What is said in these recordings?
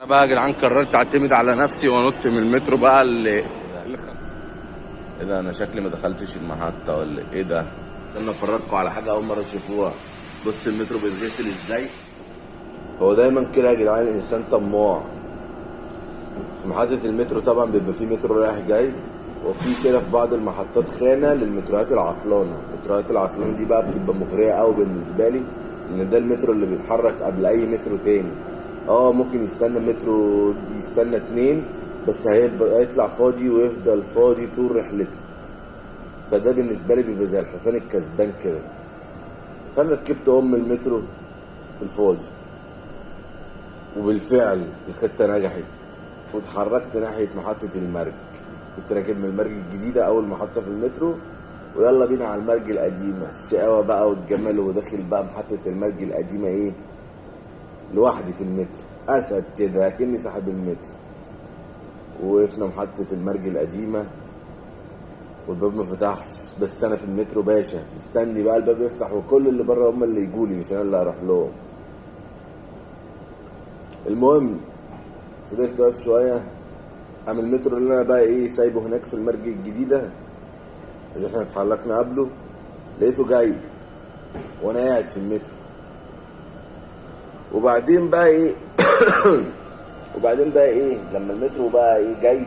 انا بقى يا جدعان قررت اعتمد على نفسي وانط من المترو بقى ايه ده؟ انا شكلي ما دخلتش المحطة ولا ايه ده؟ استنى افرجكم على حاجة اول مرة تشوفوها. بص المترو بيتغسل ازاي. هو دايما كده يا جدعان الانسان طماع. في محطة المترو طبعا بيبقى فيه مترو رايح جاي، وفي كده في بعض المحطات خانة للمتروهات العطلانة. المتروهات العطلانة دي بقى بتبقى مغرية قوي بالنسبة لي، لان ده المترو اللي بيتحرك قبل اي مترو تاني. ممكن يستنى مترو، يستنى اتنين، بس هيطلع فاضي ويفضل فاضي طول رحلته. فده بالنسبة لي بيبقى زي الحصان الكسبان كده. فانا ركبت المترو الفاضي، وبالفعل الخطة نجحت واتحركت ناحية محطة المرج. كنت راكب من المرج الجديدة أول محطة في المترو، ويلا بينا على المرج القديمة. الشقاوة بقى والجمال، وداخل بقى محطة المرج القديمة لوحدي في المترو، أسد كده أكني صاحب المترو. ووقفنا محطة المرج القديمة والباب ما فتحش، بس أنا في المترو باشا مستني بقى الباب يفتح، وكل اللي بره هم اللي يجولي مش أنا اللي هروح لهم. المهم فضلت واقف شوية، قام المترو اللي انا بقى سايبه هناك في المرج الجديدة اللي احنا اتحركنا قبله، لقيته جاي وانا قاعد في المترو. وبعدين بقى لما المترو بقى جاي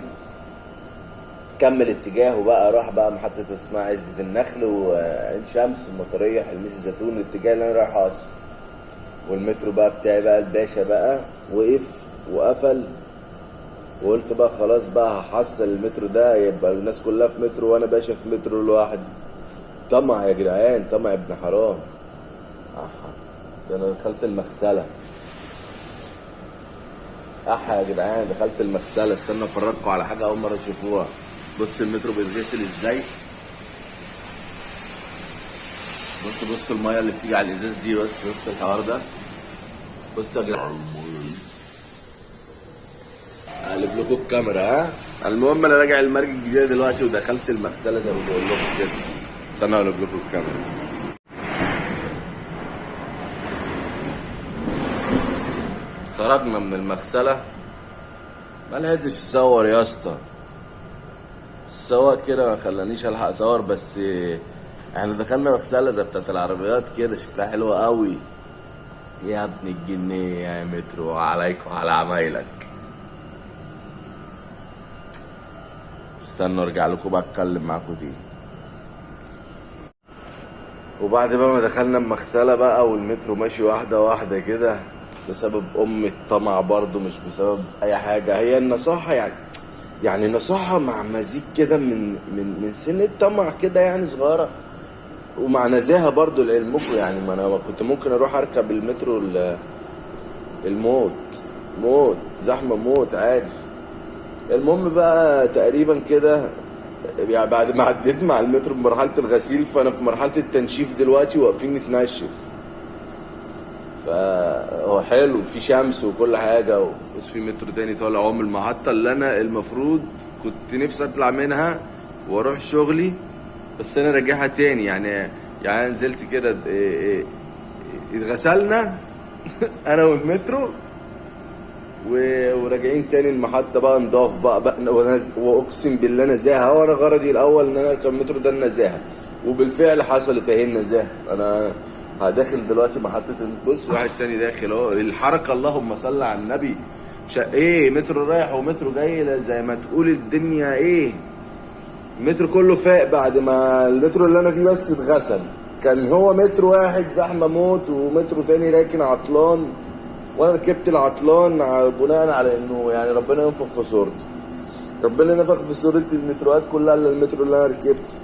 كمل اتجاهه بقى، راح بقى محطة اسمها عزبة النخل وعين شمس والمطرية حلمية الزيتون، الاتجاه اللي انا رايح اصلا. والمترو بقى بتاعي بقى الباشا بقى وقف وقفل، وقلت بقى خلاص بقى هحصل المترو ده، يبقى الناس كلها في مترو وانا باشا في مترو لوحدي. طمع يا جدعان، طمع ابن حرام. ده انا دخلت المغسله. يا جدعان دخلت المغسله. استنى افرجكم على حاجه اول مره تشوفوها. بص المترو بيتغسل ازاي. بص الميه اللي بتيجي على الازاز دي، بص الحوار ده. بص يا جدعان، اقلب لكم الكاميرا. المهم انا راجع المرج الجديده دلوقتي ودخلت المغسله زي ما بقول لكم كده. استنى اقلب لكم الكاميرا. خرجنا من المغسله، ما لحقتش اصور يا اسطى. السواق كده ما خلانيش الحق اصور، بس احنا دخلنا مغسله زي بتاعت العربيات كده، شكلها حلو قوي. يا ابن الجنيه يا مترو، عليكم على عمايلك. استنوا ارجع لكم بقى اتكلم معاكم تاني. وبعد بقى ما دخلنا المغسله بقى والمترو ماشي واحده واحده كده، بسبب الطمع برضو، مش بسبب اي حاجه. هي النصاحه يعني نصاحه مع مزيج كده من سن الطمع كده صغيره، ومع نزاهه برضو لعلمكم. ما انا كنت ممكن اروح اركب المترو الموت زحمه موت عادي. المهم بقى تقريبا كده، بعد ما عديت مع المترو بمرحله الغسيل، فانا في مرحله التنشيف دلوقتي، واقفين نتنشف. فهو حلو، في شمس وكل حاجه، بس في مترو تاني طالع من المحطه اللي انا المفروض كنت نفسي اطلع منها واروح شغلي، بس انا راجعها تاني. نزلت كده، اتغسلنا انا والمترو وراجعين تاني المحطة بقى، نضاف بقى واقسم بالله نزاهة. وانا غرضي الاول ان انا اركب المترو ده النزاهة، وبالفعل حصلت اهي النزاهة. انا داخل دلوقتي محطة. بص واحد تاني داخل اهو، الحركة اللهم صل على النبي. مترو رايح ومترو جاي، زي ما تقول الدنيا المترو كله فاق بعد ما المترو اللي انا فيه بس اتغسل. كان هو مترو واحد زحمة موت، ومترو تاني راكن عطلان، وانا ركبت العطلان بناء على انه ربنا ينفخ في صورته. ربنا نفخ في صورة المتروهات كلها الا المترو اللي انا ركبته.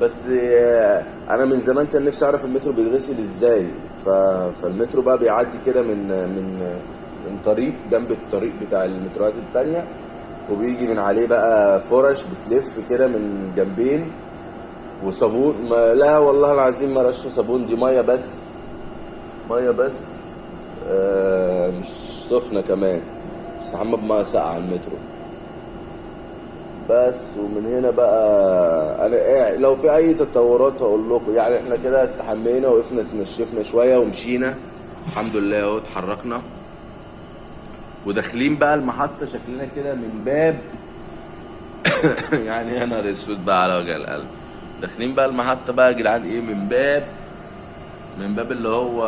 بس انا من زمان كان نفسي اعرف المترو بيتغسل ازاي. فالمترو بقى بيعدي كده من طريق جنب الطريق بتاع المتروهات التانية، وبيجي من عليه بقى فرش بتلف كده من جنبين، وصابون. لا والله العظيم ما رشوا صابون، دي ميه بس مش سخنة كمان، استحمى بميه ساقعة على المترو بس. ومن هنا بقى انا قاعد، لو في اي تطورات هقول لكم. احنا كده استحمينا، وقفنا اتنشفنا شوية ومشينا الحمد لله اهو، اتحركنا. وداخلين بقى المحطة شكلنا كده من باب يعني يا نهار اسود بقى على وجه القلب. داخلين بقى المحطة بقى يا جدعان ايه، من باب اللي هو،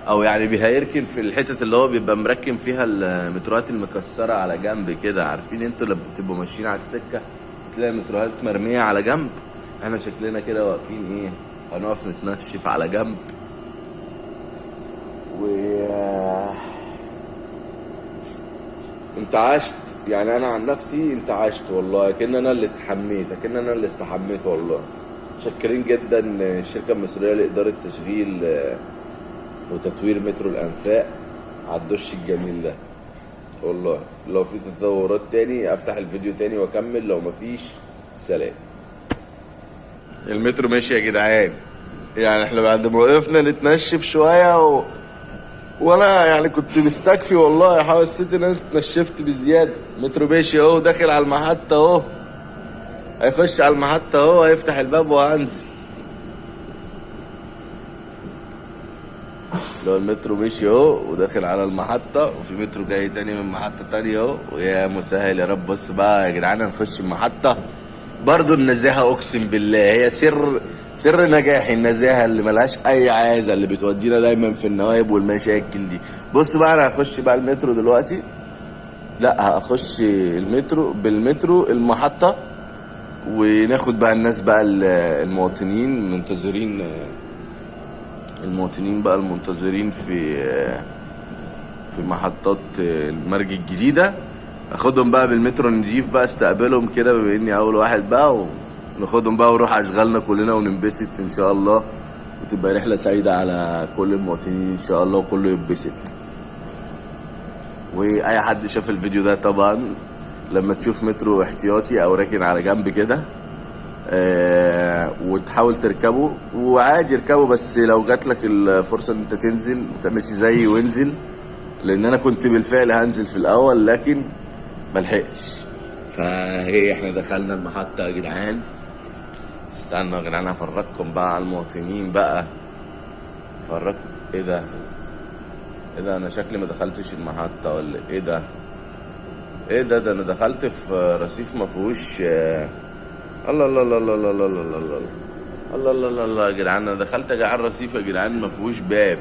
او يعني هيركن في الحتة اللي هو بيبقى مركن فيها المتروهات المكسرة على جنب كده. عارفين انتوا لما بتبقوا ماشيين على السكة تلاقي متروهات مرمية على جنب؟ احنا شكلنا كده واقفين ايه، هنقف نتنشف على جنب. و انتعشت يعني، انا عن نفسي انتعشت والله، كأن انا اللي اتحميت، كأن انا اللي استحميت والله. متشكرين جدا الشركة المصرية لإدارة تشغيل وتطوير مترو الأنفاق على الدش الجميل ده والله. لو في تطورات تاني افتح الفيديو تاني واكمل، لو مفيش سلام. المترو ماشي يا جدعان، يعني احنا بعد ما وقفنا نتنشف شوية وانا يعني كنت مستكفي والله، حسيت ان انا اتنشفت بزيادة. المترو ماشي اهو، داخل على المحطة اهو، هيخش على المحطة اهو، هيفتح الباب وهنزل. لو المترو مشي اهو وداخل على المحطة، وفي مترو جاي تاني من محطة تانية اهو، ويا مسهل يا رب. بص بقى يا جدعان، هنخش المحطة برضو. النزاهة اقسم بالله هي سر نجاح النزاهة اللي ملهاش اي عازة، اللي بتودينا دايما في النوايب والمشاكل دي. بص بقى انا هخش بقى المترو دلوقتي، لا هخش بالمترو المحطة، وناخد بقى الناس بقى المواطنين بقى المنتظرين في محطات المرج الجديدة. اخدهم بقى بالمترو نضيف بقى، استقبلهم كده بما اني اول واحد بقى، وناخدهم بقى ونروح اشغالنا كلنا وننبسط ان شاء الله، وتبقى رحلة سعيدة على كل المواطنين ان شاء الله، وكله يتبسط. واي حد شاف الفيديو ده طبعا لما تشوف مترو احتياطي او راكن على جنب كده وتحاول تركبه، وعادي اركبه، بس لو جات لك الفرصه ان انت تنزل ما تعملش زيي وانزل، لان انا كنت بالفعل هنزل في الاول لكن ملحقتش. فهي احنا دخلنا المحطه يا جدعان. استنوا يا جدعان هفرجكم بقى على المواطنين بقى، فرجكم. ايه ده انا شكلي ما دخلتش المحطه ولا ايه ده؟ ده انا دخلت في رصيف ما فيهوش. الله الله الله الله الله الله الله الله الله الله الله الله يا جدعان، انا دخلت يا جدعان رصيف يا جدعان ما فيهوش باب.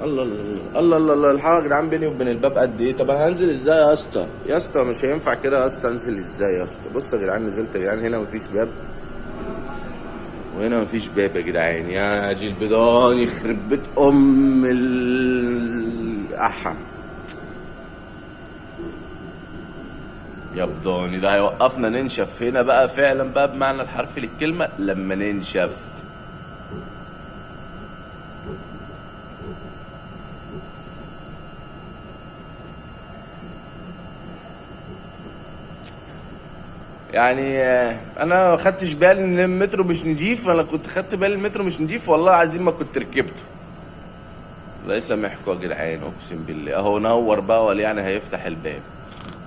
الله الله الله الله الله، الحاجه يا جدعان بيني وبين الباب قد ايه؟ طب انا هنزل ازاي يا اسطى؟ يا اسطى مش هينفع كده يا اسطى، انزل ازاي يا اسطى؟ بص يا جدعان نزلت يا جدعان، هنا مفيش باب وهنا مفيش باب يا جدعان. يا جيل البيضان يخرب بيت ام الاحا يا بضاني. ده هيوقفنا ننشف هنا بقى فعلا بقى بمعنى الحرفي للكلمة لما ننشف. يعني انا ما خدتش بالي ان المترو مش نضيف، انا كنت خدت بالي المترو مش نضيف والله العظيم ما كنت ركبته. الله يسامحكم يا جدعان اقسم بالله. اهو نور بقى ولا يعني هيفتح الباب.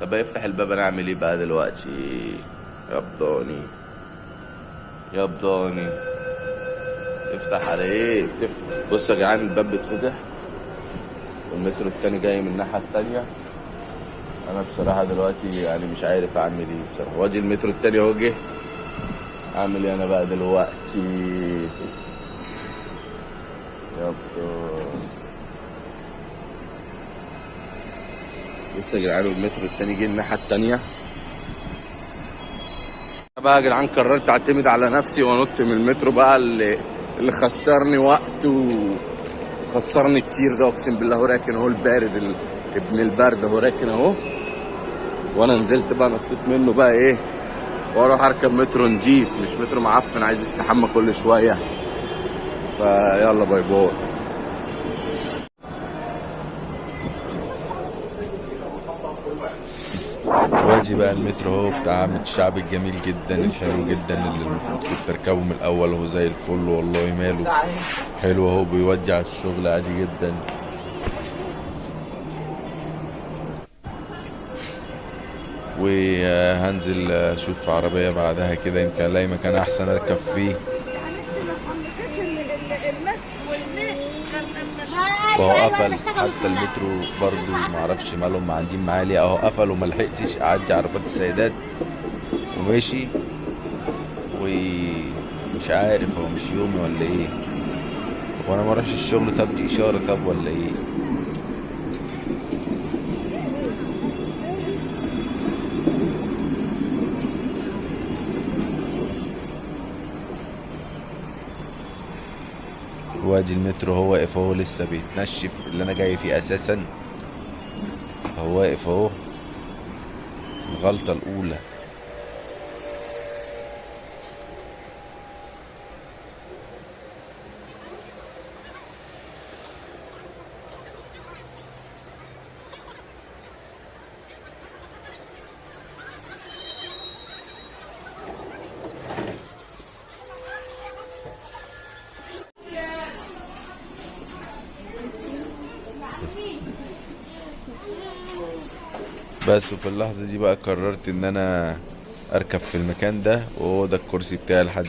طب هيفتح الباب انا اعمل ايه بقى دلوقتي؟ يا بضاني افتح على ايه؟ بتفتح. بص يا جدعان الباب بيتفتح والمترو التاني جاي من الناحيه التانيه. انا بصراحه دلوقتي يعني مش عارف اعمل ايه بصراحه. وادي المترو التاني اهو جه، اعمل ايه انا بقى دلوقتي؟ يا بضاني. بص يا جدعان المترو التاني جه الناحيه التانيه. انا بقى يا جدعان قررت اعتمد على نفسي وانط من المترو بقى اللي خسرني وقت وخسرني كتير ده اقسم بالله. هو راكن اهو البارد ابن البرد اهو راكن اهو، وانا نزلت بقى نطيت منه بقى ايه، واروح اركب مترو نضيف مش مترو معفن عايز يستحمى كل شويه. فيلا باي باي. وادي بقى المترو اهو بتاع الشعب الجميل جدا الحلو جدا اللي المفروض كنت تركبه من الاول. هو زي الفل والله ماله حلو اهو، بيودي على الشغل عادي جدا. وهنزل اشوف عربية بعدها كده يمكن الاقي مكان احسن اركب فيه. وهو قفل. حتى المترو برضو معرفش مالهم معدين معايا ليه، اهو قفل وملحقتش اعدي عربات السيدات وماشي. ومش عارف هو مش يومي ولا ايه، وانا ما اروحش الشغل؟ طب دي اشارة طب ولا ايه؟ وادي المترو هو واقف اهو لسه بيتنشف اللي انا جاي فيه اساسا، هو واقف اهو. الغلطة الاولى. بس وفي اللحظة دي بقى قررت ان انا اركب في المكان ده، وهو ده الكرسي بتاعي لحد